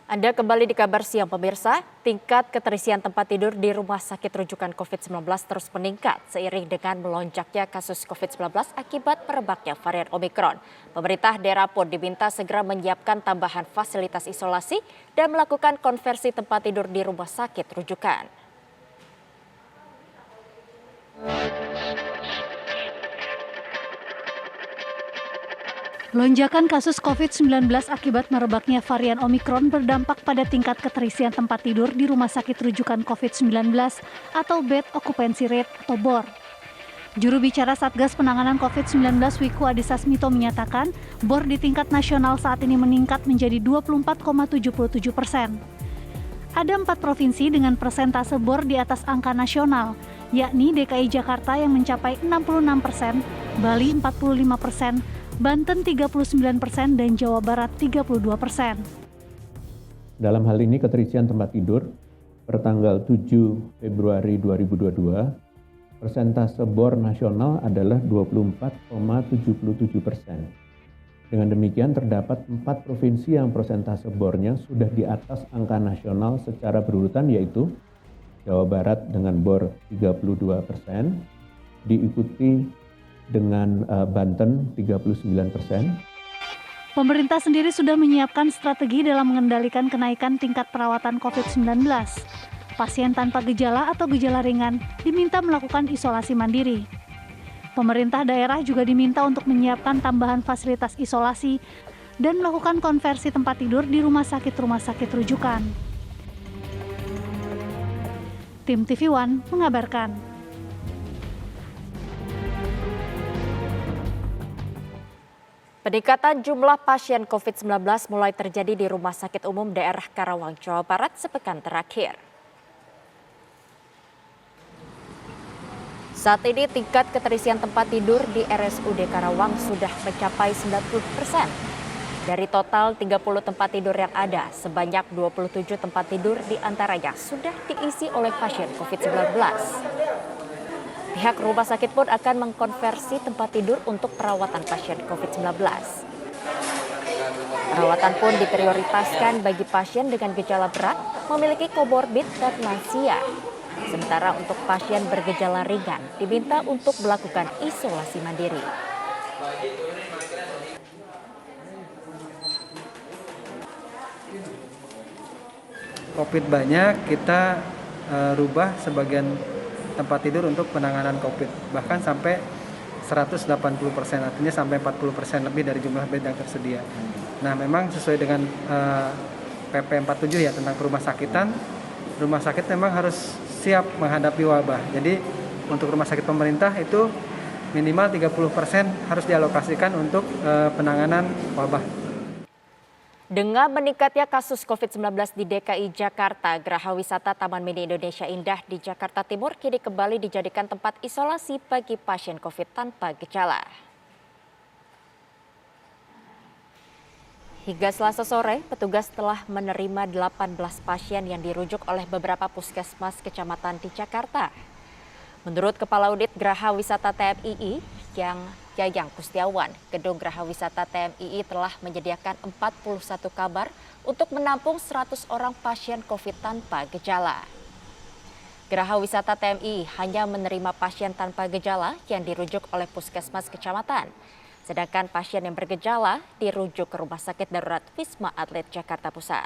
Anda kembali di Kabar Siang pemirsa, tingkat keterisian tempat tidur di rumah sakit rujukan COVID-19 terus meningkat seiring dengan melonjaknya kasus COVID-19 akibat merebaknya varian Omikron. Pemerintah daerah pun diminta segera menyiapkan tambahan fasilitas isolasi dan melakukan konversi tempat tidur di rumah sakit rujukan. Lonjakan kasus COVID-19 akibat merebaknya varian Omikron berdampak pada tingkat keterisian tempat tidur di rumah sakit rujukan COVID-19 atau Bed Occupancy Rate atau BOR. Juru bicara Satgas Penanganan COVID-19 Wiku Adhisa Smito menyatakan BOR di tingkat nasional saat ini meningkat menjadi 24,77%. Ada 4 provinsi dengan persentase BOR di atas angka nasional, yakni DKI Jakarta yang mencapai 66%, Bali 45%, Banten 39% dan Jawa Barat 32%. Dalam hal ini keterisian tempat tidur per tanggal 7 Februari 2022, persentase BOR nasional adalah 24,77%. Dengan demikian terdapat 4 provinsi yang persentase BOR-nya sudah di atas angka nasional secara berurutan, yaitu Jawa Barat dengan BOR 32%, diikuti dengan Banten 39%. Pemerintah sendiri sudah menyiapkan strategi dalam mengendalikan kenaikan tingkat perawatan COVID-19. Pasien tanpa gejala atau gejala ringan diminta melakukan isolasi mandiri. Pemerintah daerah juga diminta untuk menyiapkan tambahan fasilitas isolasi dan melakukan konversi tempat tidur di rumah sakit rujukan. Tim TV One mengabarkan. Peningkatan jumlah pasien COVID-19 mulai terjadi di Rumah Sakit Umum Daerah Karawang, Jawa Barat sepekan terakhir. Saat ini tingkat keterisian tempat tidur di RSUD Karawang sudah mencapai 90%. Dari total 30 tempat tidur yang ada, sebanyak 27 tempat tidur diantaranya sudah diisi oleh pasien COVID-19. Pihak rumah sakit pun akan mengkonversi tempat tidur untuk perawatan pasien COVID-19. Perawatan pun diprioritaskan bagi pasien dengan gejala berat, memiliki komorbid dan lansia. Sementara untuk pasien bergejala ringan diminta untuk melakukan isolasi mandiri. COVID banyak, kita rubah sebagian tempat tidur untuk penanganan COVID, bahkan sampai 180%, artinya sampai 40% lebih dari jumlah bed yang tersedia. Nah, memang sesuai dengan PP 47 ya tentang rumah sakit memang harus siap menghadapi wabah. Jadi untuk rumah sakit pemerintah itu minimal 30% harus dialokasikan untuk penanganan wabah. Dengan meningkatnya kasus COVID-19 di DKI Jakarta, Geraha Wisata Taman Mini Indonesia Indah di Jakarta Timur kini kembali dijadikan tempat isolasi bagi pasien COVID tanpa gejala. Hingga Selasa sore, petugas telah menerima 18 pasien yang dirujuk oleh beberapa puskesmas kecamatan di Jakarta. Menurut Kepala Unit Geraha Wisata TMII, Yayang Kustiawan, Gedung Geraha Wisata TMII telah menyediakan 41 kamar untuk menampung 100 orang pasien COVID tanpa gejala. Geraha Wisata TMII hanya menerima pasien tanpa gejala yang dirujuk oleh puskesmas kecamatan. Sedangkan pasien yang bergejala dirujuk ke Rumah Sakit Darurat Wisma Atlet Jakarta Pusat.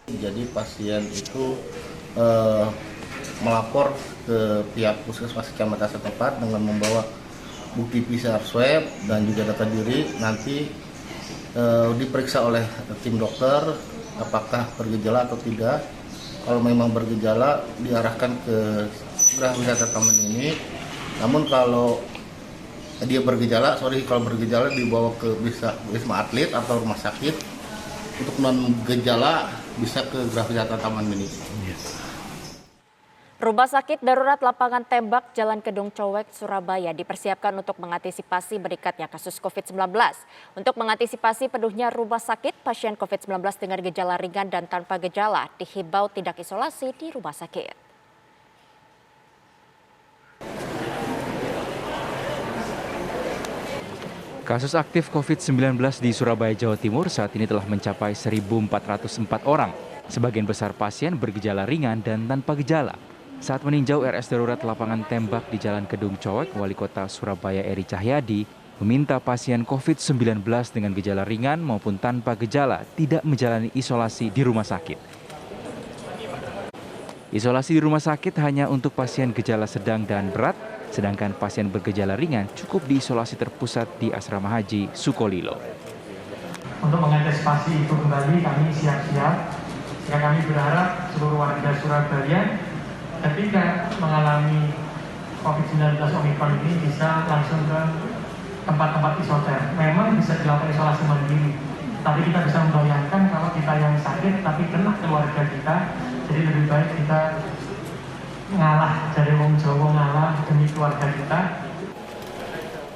Jadi pasien itu melapor ke pihak puskesmas kecamatan setempat dengan membawa bukti PCR swab dan juga data diri. Nanti diperiksa oleh tim dokter apakah bergejala atau tidak. Kalau memang bergejala diarahkan ke Geraha Wisata Taman ini. Namun kalau dia bergejala, kalau bergejala dibawa ke Wisma Atlet atau rumah sakit. Untuk non gejala bisa ke Geraha Wisata Taman Mini. Rumah Sakit Darurat Lapangan Tembak Jalan Kedung Cowek, Surabaya dipersiapkan untuk mengantisipasi meningkatnya kasus COVID-19. Untuk mengantisipasi penuhnya rumah sakit, pasien COVID-19 dengan gejala ringan dan tanpa gejala dihimbau tidak isolasi di rumah sakit. Kasus aktif COVID-19 di Surabaya, Jawa Timur saat ini telah mencapai 1.404 orang. Sebagian besar pasien bergejala ringan dan tanpa gejala. Saat meninjau RS Darurat Lapangan Tembak di Jalan Kedung Cowek, Wali Kota Surabaya Eri Cahyadi meminta pasien COVID-19 dengan gejala ringan maupun tanpa gejala tidak menjalani isolasi di rumah sakit. Isolasi di rumah sakit hanya untuk pasien gejala sedang dan berat, sedangkan pasien bergejala ringan cukup diisolasi terpusat di Asrama Haji Sukolilo. Untuk mengantisipasi itu kembali kami siap-siap, sehingga kami berharap seluruh warga Surabaya ketika mengalami COVID-19 Omikron ini bisa langsung ke tempat-tempat isoter. Memang bisa dilakukan isolasi mandiri, tapi kita bisa membayangkan kalau kita yang sakit tapi kena keluarga kita, jadi lebih baik kita ngalah, dari wong Jawa ngalah demi keluarga kita.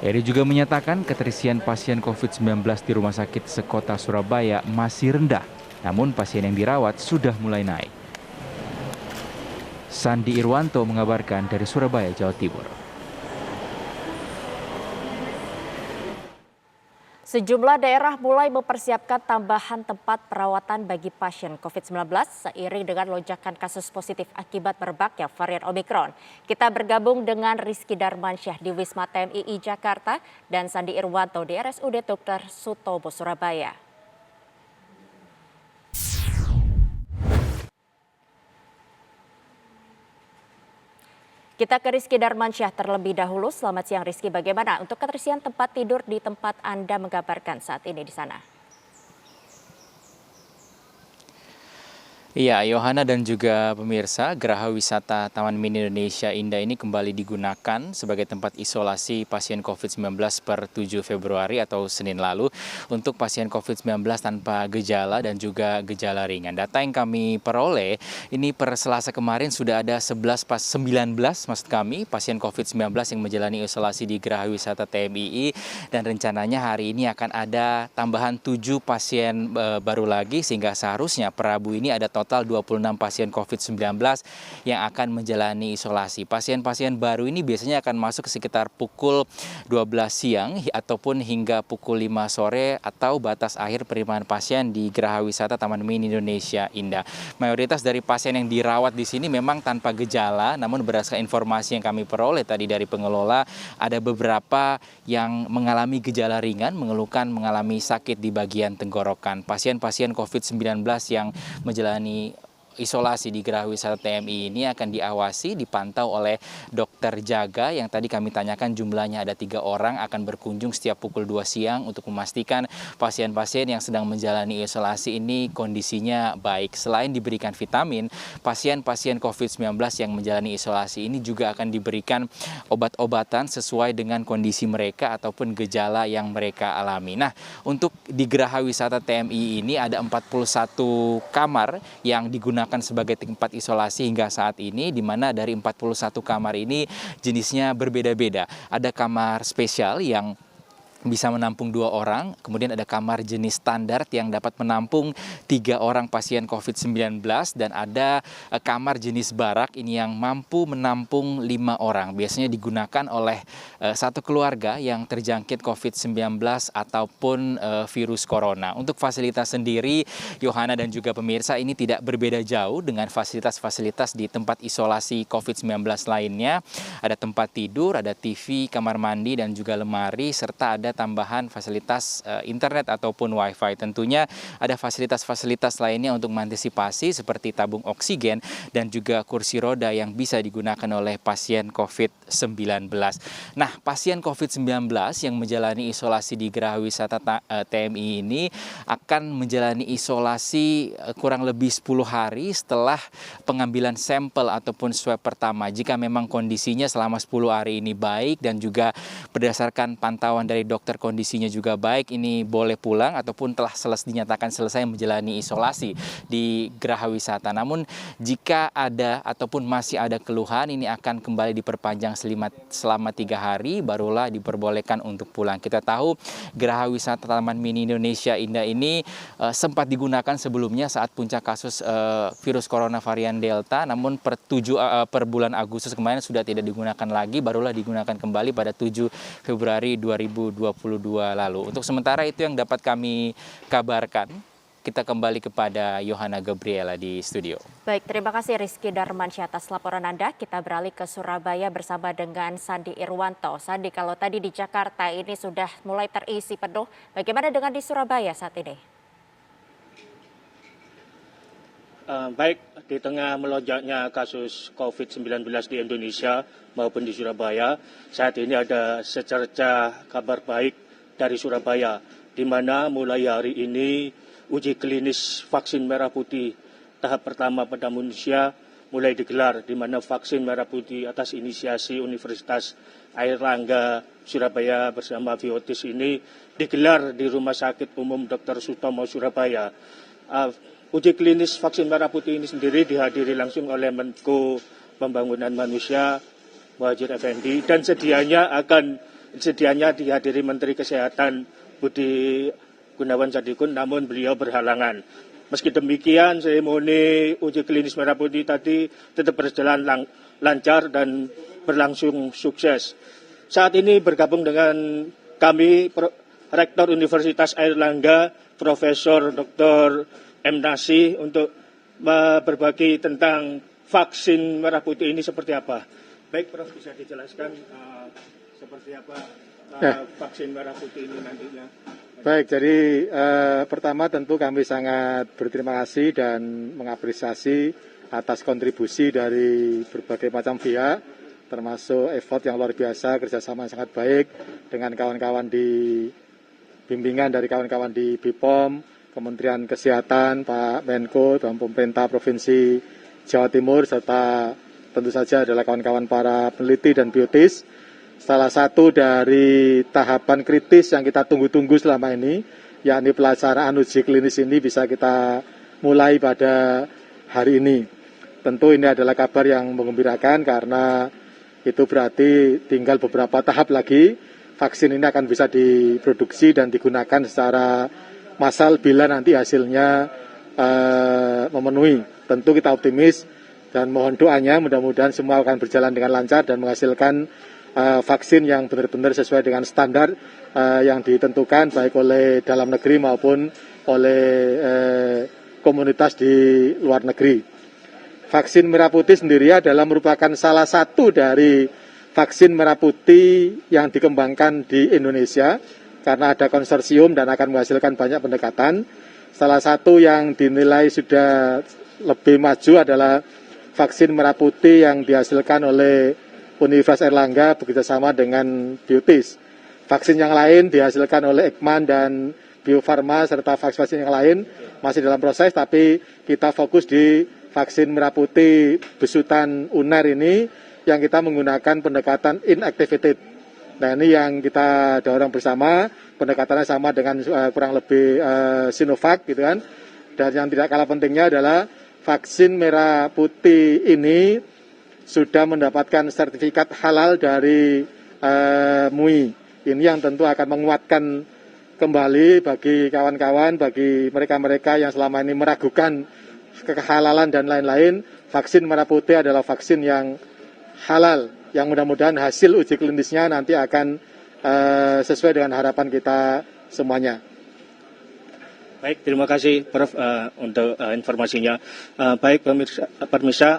Eri juga menyatakan keterisian pasien COVID-19 di rumah sakit sekota Surabaya masih rendah, namun pasien yang dirawat sudah mulai naik. Sandi Irwanto mengabarkan dari Surabaya, Jawa Timur. Sejumlah daerah mulai mempersiapkan tambahan tempat perawatan bagi pasien COVID-19 seiring dengan lonjakan kasus positif akibat merebaknya varian Omikron. Kita bergabung dengan Rizky Darmansyah di Wisma TMII Jakarta dan Sandi Irwanto di RSUD Dr. Sutomo Surabaya. Kita ke Rizky Darmansyah terlebih dahulu. Selamat siang Rizky, bagaimana untuk keterisian tempat tidur di tempat Anda menggambarkan saat ini di sana? Iya, Yohana dan juga pemirsa, Geraha Wisata Taman Mini Indonesia Indah ini kembali digunakan sebagai tempat isolasi pasien COVID-19 per 7 Februari atau Senin lalu untuk pasien COVID-19 tanpa gejala dan juga gejala ringan. Data yang kami peroleh, ini per Selasa kemarin sudah ada 19 pasien COVID-19 yang menjalani isolasi di Geraha Wisata TMII, dan rencananya hari ini akan ada tambahan 7 pasien baru lagi, sehingga seharusnya per Rabu ini ada total 26 pasien COVID-19 yang akan menjalani isolasi. Pasien-pasien baru ini biasanya akan masuk sekitar pukul 12 siang ataupun hingga pukul 5 sore atau batas akhir penerimaan pasien di Geraha Wisata Taman Mini Indonesia Indah. Mayoritas dari pasien yang dirawat di sini memang tanpa gejala, namun berdasarkan informasi yang kami peroleh tadi dari pengelola, ada beberapa yang mengalami gejala ringan, mengalami sakit di bagian tenggorokan. Pasien-pasien COVID-19 yang menjalani isolasi di Geraha Wisata TMI ini akan diawasi, dipantau oleh dokter jaga yang tadi kami tanyakan jumlahnya ada 3 orang, akan berkunjung setiap pukul 2 siang untuk memastikan pasien-pasien yang sedang menjalani isolasi ini kondisinya baik. Selain diberikan vitamin, pasien-pasien COVID-19 yang menjalani isolasi ini juga akan diberikan obat-obatan sesuai dengan kondisi mereka ataupun gejala yang mereka alami. Nah, untuk di Geraha Wisata TMI ini ada 41 kamar yang digunakan sebagai tempat isolasi hingga saat ini, di mana dari 41 kamar ini jenisnya berbeda-beda. Ada kamar spesial yang bisa menampung 2 orang, kemudian ada kamar jenis standar yang dapat menampung 3 orang pasien COVID-19, dan ada kamar jenis barak ini yang mampu menampung 5 orang. Biasanya digunakan oleh satu keluarga yang terjangkit COVID-19 ataupun virus corona. Untuk fasilitas sendiri, Yohana dan juga pemirsa, ini tidak berbeda jauh dengan fasilitas-fasilitas di tempat isolasi COVID-19 lainnya. Ada tempat tidur, ada TV, kamar mandi, dan juga lemari, serta ada tambahan fasilitas internet ataupun wifi. Tentunya ada fasilitas-fasilitas lainnya untuk mengantisipasi seperti tabung oksigen dan juga kursi roda yang bisa digunakan oleh pasien COVID-19. Nah, pasien COVID-19 yang menjalani isolasi di Geraha Wisata TMI ini akan menjalani isolasi kurang lebih 10 hari setelah pengambilan sampel ataupun swab pertama. Jika memang kondisinya selama 10 hari ini baik dan juga berdasarkan pantauan dari dokter kondisinya juga baik, ini boleh pulang ataupun telah dinyatakan selesai menjalani isolasi di Geraha Wisata. Namun jika ada ataupun masih ada keluhan, ini akan kembali diperpanjang selama 3 hari, barulah diperbolehkan untuk pulang. Kita tahu Geraha Wisata Taman Mini Indonesia Indah ini sempat digunakan sebelumnya saat puncak kasus virus corona varian Delta, namun per bulan Agustus kemarin sudah tidak digunakan lagi, barulah digunakan kembali pada 7 Februari 2020. 2022 lalu. Untuk sementara itu yang dapat kami kabarkan. Kita kembali kepada Yohana Gabriela di studio. Baik, terima kasih Rizky Darmansyah atas laporan Anda. Kita beralih ke Surabaya bersama dengan Sandi Irwanto. Sandi, kalau tadi di Jakarta ini sudah mulai terisi penuh, bagaimana dengan di Surabaya saat ini? Baik, di tengah melonjaknya kasus COVID-19 di Indonesia maupun di Surabaya, saat ini ada secercah kabar baik dari Surabaya, di mana mulai hari ini uji klinis vaksin merah putih tahap pertama pada manusia mulai digelar, di mana vaksin merah putih atas inisiasi Universitas Airlangga Surabaya bersama Biotis ini digelar di Rumah Sakit Umum Dr. Sutomo Surabaya. Uji klinis vaksin merah putih ini sendiri dihadiri langsung oleh Menko Pembangunan Manusia Muhadjir Effendi, dan sedianya dihadiri Menteri Kesehatan Budi Gunawan Sadikin, namun beliau berhalangan. Meski demikian, seremoni uji klinis merah putih tadi tetap berjalan lancar dan berlangsung sukses. Saat ini bergabung dengan kami Rektor Universitas Airlangga, Profesor Dr. M. Nasi, untuk berbagi tentang vaksin merah putih ini seperti apa. Baik, Prof, bisa dijelaskan seperti apa vaksin merah putih ini nantinya? Baik, jadi pertama tentu kami sangat berterima kasih dan mengapresiasi atas kontribusi dari berbagai macam pihak, termasuk effort yang luar biasa, kerjasama yang sangat baik dengan kawan-kawan di bimbingan dari kawan-kawan di BPOM, Kementerian Kesehatan, Pak Menko, dan pemerintah Provinsi Jawa Timur, serta tentu saja adalah kawan-kawan para peneliti dan biotis. Salah satu dari tahapan kritis yang kita tunggu-tunggu selama ini, yakni pelaksanaan uji klinis ini bisa kita mulai pada hari ini. Tentu ini adalah kabar yang menggembirakan karena itu berarti tinggal beberapa tahap lagi vaksin ini akan bisa diproduksi dan digunakan secara massal bila nanti hasilnya memenuhi. Tentu kita optimis dan mohon doanya mudah-mudahan semua akan berjalan dengan lancar dan menghasilkan vaksin yang benar-benar sesuai dengan standar yang ditentukan baik oleh dalam negeri maupun oleh komunitas di luar negeri. Vaksin merah putih sendiri adalah merupakan salah satu dari vaksin merah putih yang dikembangkan di Indonesia karena ada konsorsium dan akan menghasilkan banyak pendekatan. Salah satu yang dinilai sudah lebih maju adalah vaksin merah putih yang dihasilkan oleh Universitas Airlangga bekerjasama dengan Biotis. Vaksin yang lain dihasilkan oleh Ekman dan Bio Farma serta vaksin yang lain masih dalam proses, tapi kita fokus di vaksin merah putih besutan UNER ini yang kita menggunakan pendekatan inactivated. Nah, ini yang kita dorong bersama, pendekatannya sama dengan kurang lebih Sinovac gitu kan. Dan yang tidak kalah pentingnya adalah vaksin merah putih ini sudah mendapatkan sertifikat halal dari MUI. Ini yang tentu akan menguatkan kembali bagi kawan-kawan, bagi mereka-mereka yang selama ini meragukan kehalalan dan lain-lain. Vaksin merah putih adalah vaksin yang halal, yang mudah-mudahan hasil uji klinisnya nanti akan sesuai dengan harapan kita semuanya. Baik, terima kasih Prof untuk informasinya. Baik pemirsa,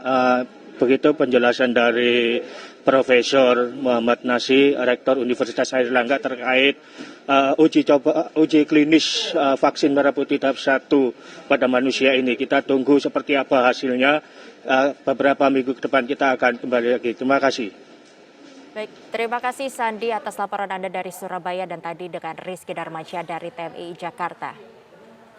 begitu penjelasan dari Profesor Muhammad Nasi, Rektor Universitas Airlangga terkait uji klinis vaksin merah putih tahap 1 pada manusia ini. Kita tunggu seperti apa hasilnya. Beberapa minggu ke depan kita akan kembali lagi. Terima kasih. Baik, terima kasih Sandi atas laporan Anda dari Surabaya dan tadi dengan Rizky Darmansyah dari TMI Jakarta.